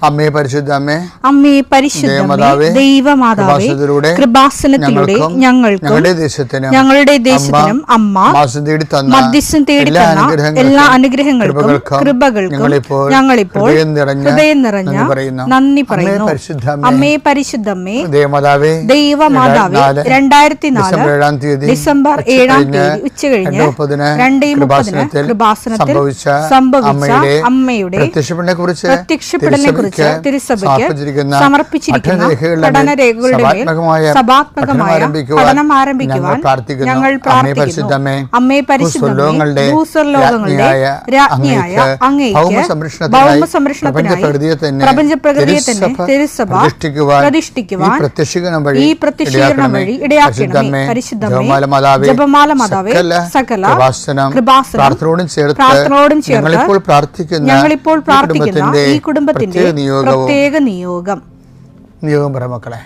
അമ്മേ പരിശുദ്ധ അമ്മേ, അമ്മേ പരിശുദ്ധ ദൈവമാതാവേ, കൃപാസനത്തിലൂടെ ഞങ്ങൾക്കും ഞങ്ങളുടെ ദേശത്തിനും അമ്മ മധ്യസ്ഥം തേടി തന്ന എല്ലാ അനുഗ്രഹങ്ങൾക്കും കൃപകൾക്കും ഞങ്ങളിപ്പോൾ ഹൃദയം നിറഞ്ഞ നന്ദി പറയുന്നു. അമ്മേ പരിശുദ്ധമ്മേ ദൈവമാതാവേ, 2004 ഡിസംബർ 7 ഉച്ചകഴിഞ്ഞ് 2:30 കൃപാസനത്തിൽ സംഭവിച്ച അമ്മയുടെ പ്രത്യക്ഷപ്പെടലിനെ തിരുസഭയ്ക്ക് സമർപ്പിച്ചിരിക്കുന്ന പഠനരേഖകളുടെ മേൽ സഭാത്മകമായ പഠനം ആരംഭിക്കുവാൻ ഞങ്ങൾ പ്രാർത്ഥിക്കുന്നു. അമ്മേ പരിശുദ്ധമേ, ഭൂസ്വർലോകങ്ങളുടെ രാജ്ഞിയായ അങ്ങേയ്ക്ക് ഭൗമസംരക്ഷണത്തിനായി പ്രപഞ്ചപ്രകൃതിയെ തന്നെ തിരുസഭ പ്രതിഷ്ഠിക്കുവാൻ ഈ പ്രത്യക്ഷീകരണം വഴി ഇടയാക്കണമേ. പരിശുദ്ധമേ, ജപമാല മാതാവേ, സകല കൃപാസനം പ്രാർത്ഥനയോടും ചേർത്ത് ഞങ്ങളിപ്പോൾ പ്രാർത്ഥിക്കുന്ന ഈ കുടുംബത്തിന്റെ പ്രത്യേക നിയോഗം പറ മക്കളെ.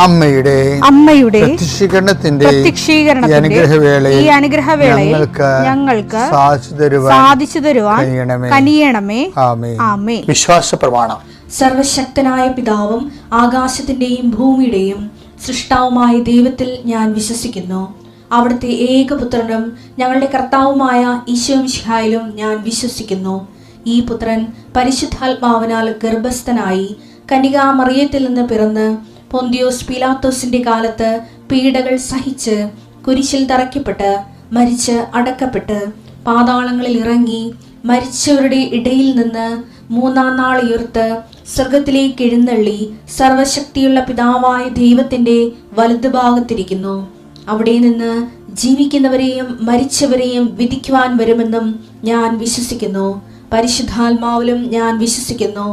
അമ്മയുടെ പ്രത്യക്ഷീകരണത്തിന്റെ ഈ അനുഗ്രഹവേളയിൽ ഞങ്ങൾക്ക് സാധിച്ചു തരുവാൻ കനിയണമേ. ആമേൻ. വിശ്വാസ പ്രമാണം. സർവശക്തനായ പിതാവും ആകാശത്തിന്റെയും ഭൂമിയുടെയും സൃഷ്ടാവുമായ ദൈവത്തിൽ ഞാൻ വിശ്വസിക്കുന്നു. അവിടുത്തെ ഏകപുത്രനും ഞങ്ങളുടെ കർത്താവുമായ ഈശോ മിശിഹായിലും ഞാൻ വിശ്വസിക്കുന്നു. ഈ പുത്രൻ പരിശുദ്ധാത്മാവിനാൽ ഗർഭസ്ഥനായി കന്യകാമറിയത്തിൽ നിന്ന് പിറന്ന് പൊന്തിയോസ് പീലാത്തോസിന്റെ കാലത്ത് പീഡകൾ സഹിച്ച് കുരിശിൽ തറയ്ക്കപ്പെട്ട് മരിച്ച് അടക്കപ്പെട്ട് പാതാളങ്ങളിൽ ഇറങ്ങി മരിച്ചവരുടെ ഇടയിൽ നിന്ന് 3-ാം നാൾ ഉയർത്ത് സ്വർഗത്തിലേക്ക് എഴുന്നള്ളി സർവശക്തിയുള്ള പിതാവായ ദൈവത്തിന്റെ വലതുഭാഗത്തിരിക്കുന്നു. അവിടെ നിന്ന് ജീവിക്കുന്നവരെയും മരിച്ചവരെയും വിധിക്കുവാൻ വരുമെന്നും ഞാൻ വിശ്വസിക്കുന്നു. പരിശുദ്ധാത്മാവിലും ഞാൻ വിശ്വസിക്കുന്നു.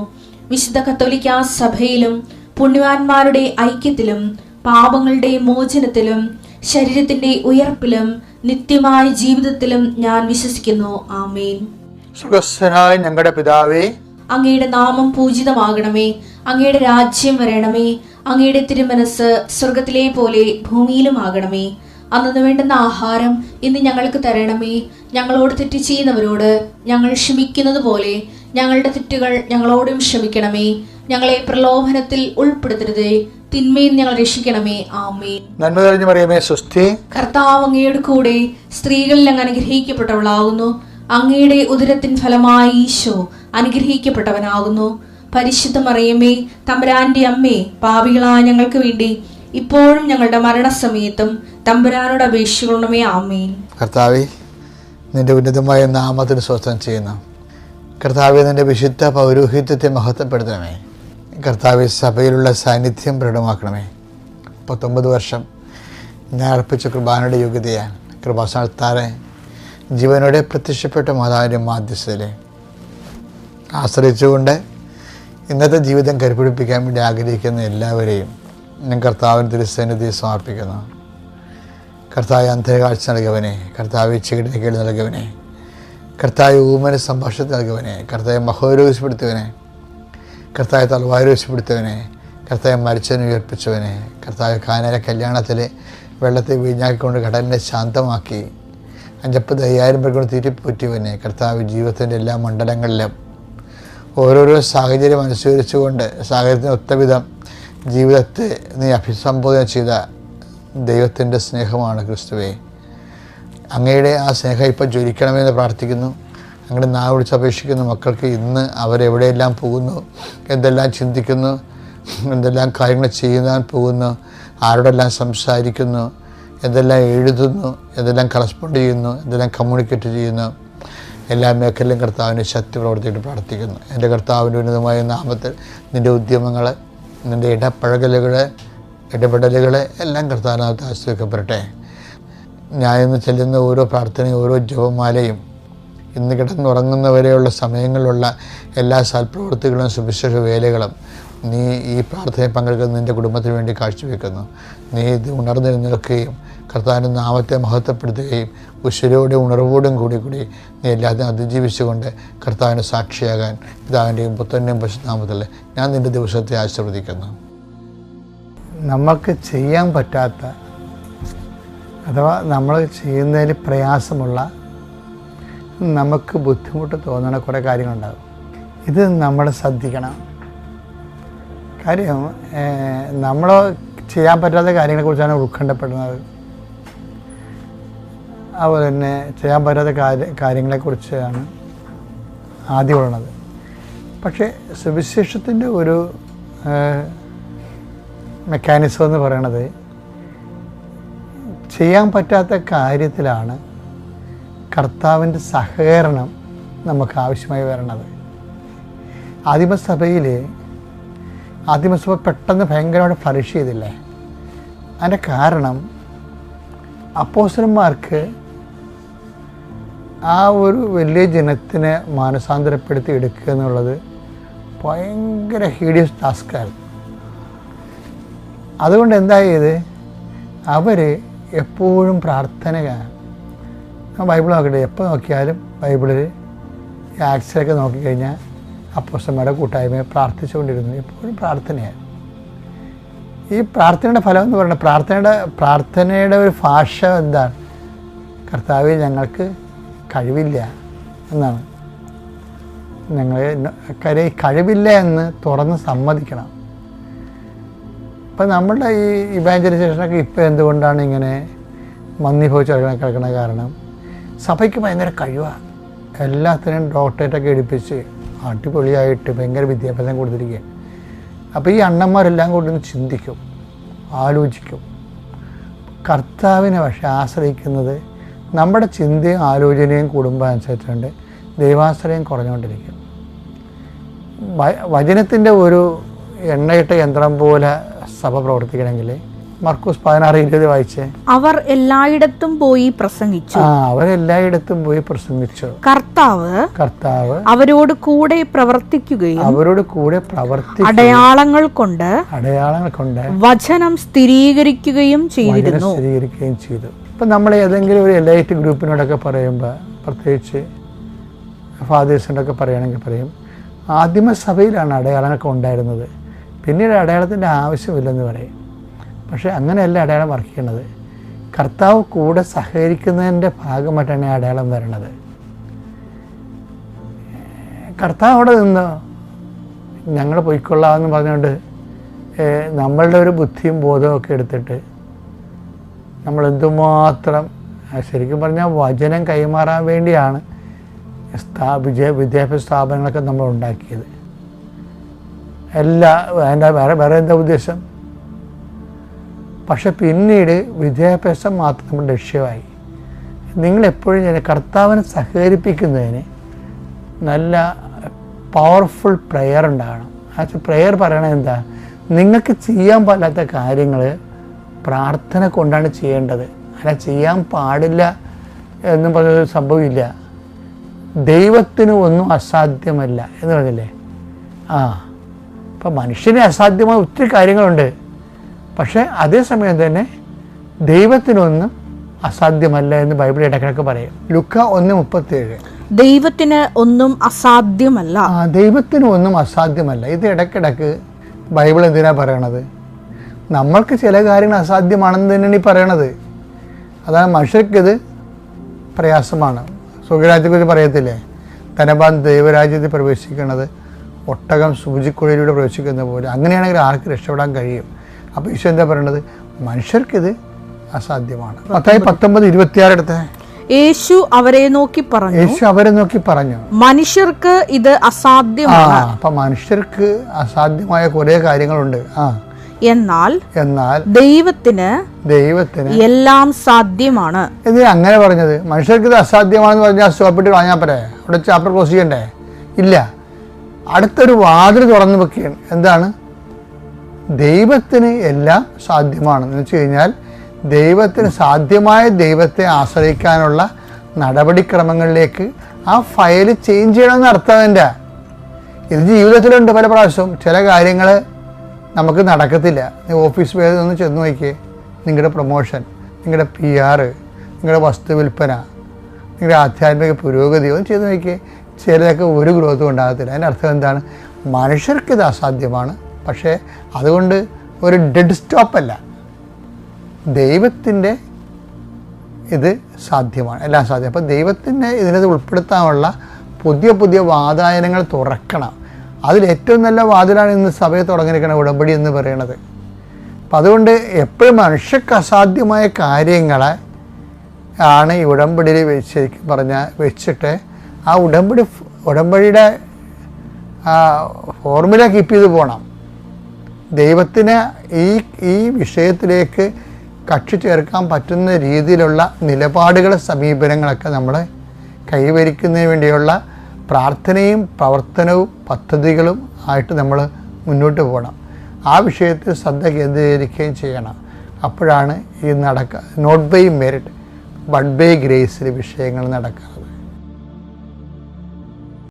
വിശുദ്ധ കത്തോലിക്കാ സഭയിലും പുണ്യവാന്മാരുടെ ഐക്യത്തിലും പാപങ്ങളുടെ മോചനത്തിലും ശരീരത്തിന്റെ ഉയർപ്പിലും നിത്യമായ ജീവിതത്തിലും ഞാൻ വിശ്വസിക്കുന്നു. ആമേൻ. സ്വർഗ്ഗസ്ഥനായ ഞങ്ങളുടെ പിതാവേ, അങ്ങയുടെ നാമം പൂജിതമാകണമേ. അങ്ങയുടെ രാജ്യം വരണമേ. അങ്ങയുടെ തിരുമനസ് സ്വർഗത്തിലെ പോലെ ഭൂമിയിലും ആകണമേ. അന്നു വേണ്ടുന്ന ആഹാരം ഇന്ന് ഞങ്ങൾക്ക് തരണമേ. ഞങ്ങളോട് തെറ്റ് ചെയ്യുന്നവരോട് ഞങ്ങൾ ക്ഷമിക്കുന്നത് പോലെ ഞങ്ങളുടെ തെറ്റുകൾ ഞങ്ങളോടും ക്ഷമിക്കണമേ. ഞങ്ങളെ പ്രലോഭനത്തിൽ ഉൾപ്പെടുത്തരുതേ, തിന്മയിൽ ഞങ്ങൾ രക്ഷിക്കണമേ. ആമേൻ. നന്മ നിറഞ്ഞ മറിയമേ, സ്വസ്തി. കർത്താവ് അങ്ങയുടെ കൂടെ സ്ത്രീകളിൽ അങ്ങ് അനുഗ്രഹിക്കപ്പെട്ടവളാകുന്നു. അങ്ങയുടെ ഉദരത്തിൻ ഫലമായി ഈശോ അനുഗ്രഹിക്കപ്പെട്ടവനാകുന്നു. പരിശുദ്ധ മറിയമേ, തമ്പുരാന്റെ അമ്മേ, പാപികളായ ഞങ്ങൾക്ക് വേണ്ടി ഇപ്പോഴും ഞങ്ങളുടെ മരണസമയത്തും തമ്പുരാനോട് അപേക്ഷിക്കണമേ. ആമേൻ. കർത്താവേ, നിന്റെ ഉന്നതമായ നാമത്തിന് സ്വസ്ഥം ചെയ്യുന്നു. കർത്താവെ, നിന്റെ വിശുദ്ധ പൗരോഹിത്യത്തെ മഹത്വപ്പെടുത്തണമേ. കർത്താവെ, സഭയിലുള്ള സാന്നിധ്യം പ്രകടമാക്കണമേ. 19 വർഷം ഞാൻ അർപ്പിച്ച കൃപാനയുടെ യോഗ്യതയാണ് കൃപാസനത്താറെ ജീവനോടെ പ്രത്യക്ഷപ്പെട്ട മാതാവിൻ്റെ മാധ്യസ്ഥതയെ ആശ്രയിച്ചുകൊണ്ട് ഇന്നത്തെ ജീവിതം കരുപിടിപ്പിക്കാൻ വേണ്ടി ആഗ്രഹിക്കുന്ന എല്ലാവരെയും ഞാൻ കർത്താവിന് തിരുസന്നിധി സമർപ്പിക്കുന്നു. കർത്താവ് അന്ധകാഴ്ച നൽകിയവനെ, കർത്താവ് ചെകിട കേട് നൽകിയവനെ, കർത്താവ് ഊമന സംഭാഷണത്തിൽ നൽകിയവനെ, കർത്താവ് മഹോരോഗപ്പെടുത്തിയവനെ, കർത്താവ് തലവാരോഗപ്പെടുത്തിയവനെ, കർത്താവ് മരിച്ചവനെ ഉയർപ്പിച്ചവനെ, കർത്താവ് കാനാല കല്യാണത്തിൽ വെള്ളത്തെ വീഞ്ഞാക്കിക്കൊണ്ട് കടലിനെ ശാന്തമാക്കി 50,000 പേർ കൊണ്ട് തീറ്റിപ്പൂറ്റിയവനെ, കർത്താവ് ജീവിതത്തിൻ്റെ എല്ലാ മണ്ഡലങ്ങളിലും ഓരോരോ സാഹചര്യം അനുസരിച്ചുകൊണ്ട് സാഹചര്യത്തിന് ഒത്തവിധം ജീവിതത്തെ നീ അഭിസംബോധന ചെയ്ത ദൈവത്തിൻ്റെ സ്നേഹമാണ് ക്രിസ്തുവേ. അങ്ങയുടെ ആ സ്നേഹം ഇപ്പം ജ്വലിക്കണമെന്ന് പ്രാർത്ഥിക്കുന്നു. അങ്ങയുടെ നാവ് വിളിച്ച് അപേക്ഷിക്കുന്ന മക്കൾക്ക് ഇന്ന് അവരെവിടെയെല്ലാം പോകുന്നു, എന്തെല്ലാം ചിന്തിക്കുന്നു, എന്തെല്ലാം കാര്യങ്ങൾ ചെയ്യാൻ പോകുന്നു, ആരോടെല്ലാം സംസാരിക്കുന്നു, എന്തെല്ലാം എഴുതുന്നു, എന്തെല്ലാം കറസ്പോണ്ട് ചെയ്യുന്നു, എന്തെല്ലാം കമ്മ്യൂണിക്കേറ്റ് ചെയ്യുന്നു, എല്ലാ മേഖലയിലും കർത്താവിന് ശക്തി പ്രവർത്തിയിട്ട് പ്രാർത്ഥിക്കുന്നു. എൻ്റെ കർത്താവിൻ്റെ ഉന്നതമായ നാമത്തിൽ നിൻ്റെ ഉദ്യമങ്ങൾ, നിൻ്റെ ഇടപെടലുകൾ എല്ലാം കർത്താവിനകത്ത് ആശ്രയിക്കപ്പെടട്ടെ. ഞാൻ ഇന്ന് ചെല്ലുന്ന ഓരോ പ്രാർത്ഥനയും ഓരോ ജപമാലയും ഇന്ന് കിടന്നുറങ്ങുന്നവരെയുള്ള സമയങ്ങളിലുള്ള എല്ലാ സൽപ്രവൃത്തികളും സുവിശേഷ വേലകളും നീ ഈ പ്രാർത്ഥനയിൽ പങ്കെടുക്കുന്ന നിൻ്റെ കുടുംബത്തിന് വേണ്ടി കാഴ്ചവെക്കുന്നു. നീ ഇത് ഉണർന്നു നിൽക്കുകയും കർത്താവിൻ്റെ നാമത്തെ മഹത്വപ്പെടുത്തുകയും ഉശിരോടെ ഉണർവോടും കൂടി നീ എല്ലാത്തിനും അതിജീവിച്ചുകൊണ്ട് കർത്താവിന് സാക്ഷിയാകാൻ പിതാവിൻ്റെയും പുത്രൻ്റെയും പരിശുദ്ധനാമത്തിൽ ഞാൻ നിൻ്റെ ദിവസത്തെ ആശീർവദിക്കുന്നു. നമുക്ക് ചെയ്യാൻ പറ്റാത്ത അഥവാ നമ്മൾ ചെയ്യുന്നതിൽ പ്രയാസമുള്ള, നമുക്ക് ബുദ്ധിമുട്ട് തോന്നുന്ന കുറേ കാര്യങ്ങളുണ്ടാകും. ഇത് നമ്മൾ ശ്രദ്ധിക്കണം. കാര്യം നമ്മൾ ചെയ്യാൻ പറ്റാത്ത കാര്യങ്ങളെക്കുറിച്ചാണ് ഉത്കണ്ഠപ്പെടുന്നത്. അതുപോലെ തന്നെ ചെയ്യാൻ പറ്റാത്ത കാര്യങ്ങളെക്കുറിച്ചാണ് ആദ്യം ഉള്ളത്. പക്ഷേ സുവിശേഷത്തിൻ്റെ ഒരു മെക്കാനിസം എന്ന് പറയണത് ചെയ്യാൻ പറ്റാത്ത കാര്യത്തിലാണ് കർത്താവിൻ്റെ സഹകരണം നമുക്ക് ആവശ്യമായി വരണത്. ആദിമസഭ പെട്ടെന്ന് ഭയങ്കരമായിട്ട് ഫ്ലറിഷ് ചെയ്തില്ലേ? അതിൻ്റെ കാരണം അപ്പോസ്തലന്മാർക്ക് ആ ഒരു വലിയ ജനത്തിനെ മാനസാന്തരപ്പെടുത്തി എടുക്കുക എന്നുള്ളത് ഭയങ്കര ഹീഡിയസ് ടാസ്ക്കായിരുന്നു. അതുകൊണ്ട് എന്തായത്, അവർ എപ്പോഴും പ്രാർത്ഥനയാണ്. ബൈബിൾ നോക്കട്ടെ, എപ്പോൾ നോക്കിയാലും ബൈബിളിൽ ആക്സിലൊക്കെ നോക്കിക്കഴിഞ്ഞാൽ അപ്പോസ്തലന്മാരുടെ കൂട്ടായ്മയെ പ്രാർത്ഥിച്ചുകൊണ്ടിരുന്നു. എപ്പോഴും പ്രാർത്ഥനയാണ്. ഈ പ്രാർത്ഥനയുടെ ഫലം എന്ന് പറയുന്നത് പ്രാർത്ഥനയുടെ ഒരു ഭാഷ എന്താണ്? കർത്താവേ, ഞങ്ങൾക്ക് കഴിവില്ല എന്നാണ്. കഴിവില്ല എന്ന് തുറന്ന് സമ്മതിക്കണം. ഇപ്പം നമ്മളുടെ ഈ ഇവാഞ്ചലൈസേഷനൊക്കെ ഇപ്പോൾ എന്തുകൊണ്ടാണ് ഇങ്ങനെ മന്ദീഭവിച്ച് കിടക്കണ കാരണം സഭയ്ക്ക് ഭയങ്കര കഴിവാണ്. എല്ലാത്തിനും ഡോക്ടറേറ്റൊക്കെ എടുപ്പിച്ച് അടിപൊളിയായിട്ട് ഭയങ്കര വിദ്യാഭ്യാസം കൊടുത്തിരിക്കുക. അപ്പോൾ ഈ അണ്ണന്മാരെല്ലാം കൊണ്ടൊന്ന് ചിന്തിക്കും, ആലോചിക്കും. കർത്താവിനെ പക്ഷേ ആശ്രയിക്കുന്നത് നമ്മുടെ ചിന്തയും ആലോചനയും കൂടുമ്പോൾ അനുസരിച്ചുകൊണ്ട് ദൈവാശ്രയം കുറഞ്ഞുകൊണ്ടിരിക്കും. വചനത്തിൻ്റെ ഒരു എണ്ണയിട്ട യന്ത്രം പോലെ സഭ പ്രവർത്തിക്കണമെങ്കിൽ മർക്കോസ് 16:20 വായിച്ചേ. അവർ എല്ലായിടത്തും പോയി പ്രസംഗിച്ചു. അവരെല്ലായിടത്തും പോയി പ്രസംഗിച്ചു. കർത്താവ് അവരോട് കൂടെ പ്രവർത്തിക്കുകയും അടയാളങ്ങൾ കൊണ്ട് വചനം സ്ഥിരീകരിക്കുകയും ചെയ്തിരുന്നു. ഇപ്പം നമ്മൾ ഏതെങ്കിലും ഒരു എലൈറ്റ് ഗ്രൂപ്പിനോടൊക്കെ പറയുമ്പോൾ, പ്രത്യേകിച്ച് ഫാദേഴ്സിനോടൊക്കെ പറയുകയാണെങ്കിൽ പറയും, ആദിമസഭയിലാണ് അടയാളങ്ങളൊക്കെ ഉണ്ടായിരുന്നത്, പിന്നീട് അടയാളത്തിൻ്റെ ആവശ്യമില്ലെന്ന് പറയും. പക്ഷേ അങ്ങനെയല്ല അടയാളം വർക്ക് ചെയ്യണത്. കർത്താവ് കൂടെ സഹകരിക്കുന്നതിൻ്റെ ഭാഗമായിട്ടാണ് ഈ അടയാളം വരണത്. കർത്താവ് അവിടെ നിന്ന് ഞങ്ങൾ പോയിക്കൊള്ളാമെന്ന് പറഞ്ഞുകൊണ്ട് നമ്മളുടെ ഒരു ബുദ്ധിയും ബോധവും ഒക്കെ എടുത്തിട്ട് നമ്മൾ എന്തുമാത്രം, ശരിക്കും പറഞ്ഞാൽ വചനം കൈമാറാൻ വേണ്ടിയാണ് വിദ്യാഭ്യാസ സ്ഥാപനങ്ങളൊക്കെ നമ്മൾ ഉണ്ടാക്കിയത്. അതിൻ്റെ വേറെ എന്താ ഉദ്ദേശം? പക്ഷെ പിന്നീട് വിദ്യാഭ്യാസം മാത്രം നമ്മുടെ ലക്ഷ്യമായി. നിങ്ങളെപ്പോഴും കർത്താവിനെ സഹകരിപ്പിക്കുന്നതിന് നല്ല പവർഫുൾ പ്രെയർ ഉണ്ടാകണം. ആ പ്രെയർ പറയണത് എന്താ? നിങ്ങൾക്ക് ചെയ്യാൻ പറ്റാത്ത കാര്യങ്ങൾ പ്രാർത്ഥന കൊണ്ടാണ് ചെയ്യേണ്ടത്. അല്ല ചെയ്യാൻ പാടില്ല എന്നും പറഞ്ഞൊരു സംഭവമില്ല. ദൈവത്തിന് ഒന്നും അസാധ്യമല്ല എന്ന് പറഞ്ഞില്ലേ? ഇപ്പം മനുഷ്യന് അസാധ്യമായ ഒത്തിരി കാര്യങ്ങളുണ്ട്. പക്ഷേ അതേസമയം തന്നെ ദൈവത്തിനൊന്നും അസാധ്യമല്ല എന്ന് ബൈബിൾ ഇടയ്ക്കിടയ്ക്ക് പറയും. ലുക്ക 1:37. ദൈവത്തിന് ഒന്നും അസാധ്യമല്ല. ദൈവത്തിന് ഒന്നും അസാധ്യമല്ല. ഇത് ഇടയ്ക്കിടയ്ക്ക് ബൈബിൾ എന്തിനാ പറയണത്? നമ്മൾക്ക് ചില കാര്യങ്ങൾ അസാധ്യമാണെന്ന് തന്നെയാണ് ഈ പറയണത്. അതാണ് മനുഷ്യർക്കിത് പ്രയാസമാണ്. സ്വർഗരാജ്യത്തെക്കുറിച്ച് പറയത്തില്ലേ? ധനവാൻ ദൈവരാജ്യത്തിൽ പ്രവേശിക്കുന്നത് ഒട്ടകം സൂചിക്കുഴയിലൂടെ പ്രവേശിക്കുന്ന പോലെ. അങ്ങനെയാണെങ്കിൽ ആർക്ക് രക്ഷപ്പെടാൻ കഴിയും? അപ്പോൾ ഈശോ എന്താ പറയണത്? മനുഷ്യർക്കിത് അസാധ്യമാണ്. മത്തായി 19:26 എടുത്തേ. യേശു അവരെ നോക്കി പറഞ്ഞു, മനുഷ്യർക്ക് ഇത് അസാധ്യമാണ്. അപ്പൊ മനുഷ്യർക്ക് അസാധ്യമായ കുറെ കാര്യങ്ങളുണ്ട്. എന്നാൽ ദൈവത്തിന് എല്ലാം സാധ്യമാണ്. എന്തിനാ അങ്ങനെ പറഞ്ഞത്? മനുഷ്യർക്ക് ഇത് അസാധ്യമാണെന്ന് പറഞ്ഞാൽ സ്റ്റോപ്പിട്ട് കളഞ്ഞാൽ പോരെ? അവിടെ ചാപ്റ്റർ ക്ലോസ് ചെയ്യണ്ടേ? ഇല്ല, അടുത്തൊരു വാതിൽ തുറന്നു വെക്കുകയാണ്. എന്താണ്? ദൈവത്തിന് എല്ലാം സാധ്യമാണെന്ന് വെച്ച് കഴിഞ്ഞാൽ ദൈവത്തിന് സാധ്യമായ ദൈവത്തെ ആശ്രയിക്കാനുള്ള നടപടിക്രമങ്ങളിലേക്ക് ആ ഫയൽ ചേഞ്ച് ചെയ്യണമെന്ന് അർത്ഥം. എൻ്റെ ഇത് ജീവിതത്തിലുണ്ട് പല പ്രാവശ്യവും. ചില കാര്യങ്ങൾ നമുക്ക് നടക്കത്തില്ല. ഓഫീസ് പേര് ഒന്ന് ചെന്ന് നോക്കിയേ, നിങ്ങളുടെ പ്രൊമോഷൻ, നിങ്ങളുടെ PR, നിങ്ങളുടെ വസ്തു വിൽപ്പന, നിങ്ങളുടെ ആധ്യാത്മിക പുരോഗതി ഒന്ന് ചെയ്ത് നോക്കിയേ, ചിലതൊക്കെ ഒരു ഗ്രോത്തും ഉണ്ടാകത്തില്ല. അതിൻ്റെ അർത്ഥം എന്താണ്? മനുഷ്യർക്കിത് അസാധ്യമാണ്, പക്ഷേ അതുകൊണ്ട് ഒരു ഡെഡ് സ്റ്റോപ്പല്ല. ദൈവത്തിൻ്റെ ഇത് സാധ്യമാണ്, എല്ലാം സാധ്യം. അപ്പോൾ ദൈവത്തിൻ്റെ ഇതിനത് ഉൾപ്പെടുത്താനുള്ള പുതിയ വാതായനങ്ങൾ തുറക്കണം. അതിലേറ്റവും നല്ല വാതിലാണ് ഇന്ന് സഭയെ തുടങ്ങിയിരിക്കുന്ന ഉടമ്പടി എന്ന് പറയുന്നത്. അപ്പം അതുകൊണ്ട് എപ്പോഴും മനുഷ്യർക്ക് അസാധ്യമായ കാര്യങ്ങളെ ആണ് ഈ ഉടമ്പടിയിൽ ശരിക്കും പറഞ്ഞാൽ വെച്ചിട്ട് ആ ഉടമ്പടിയുടെ ഫോർമുല കീപ്പ് ചെയ്ത് പോകണം. ദൈവത്തിന് ഈ വിഷയത്തിലേക്ക് കക്ഷി ചേർക്കാൻ പറ്റുന്ന രീതിയിലുള്ള നിലപാടുകൾ, സമീപനങ്ങളൊക്കെ നമ്മൾ കൈവരിക്കുന്നതിന് വേണ്ടിയുള്ള പ്രാർത്ഥനയും പ്രവർത്തനവും പദ്ധതികളും ആയിട്ട് നമ്മൾ മുന്നോട്ട് പോകണം. ആ വിഷയത്തിൽ ശ്രദ്ധ കേന്ദ്രീകരിക്കുകയും ചെയ്യണം. അപ്പോഴാണ് ഈ not by merit but by ഗ്രേസിൽ വിഷയങ്ങൾ നടക്കുന്നത്.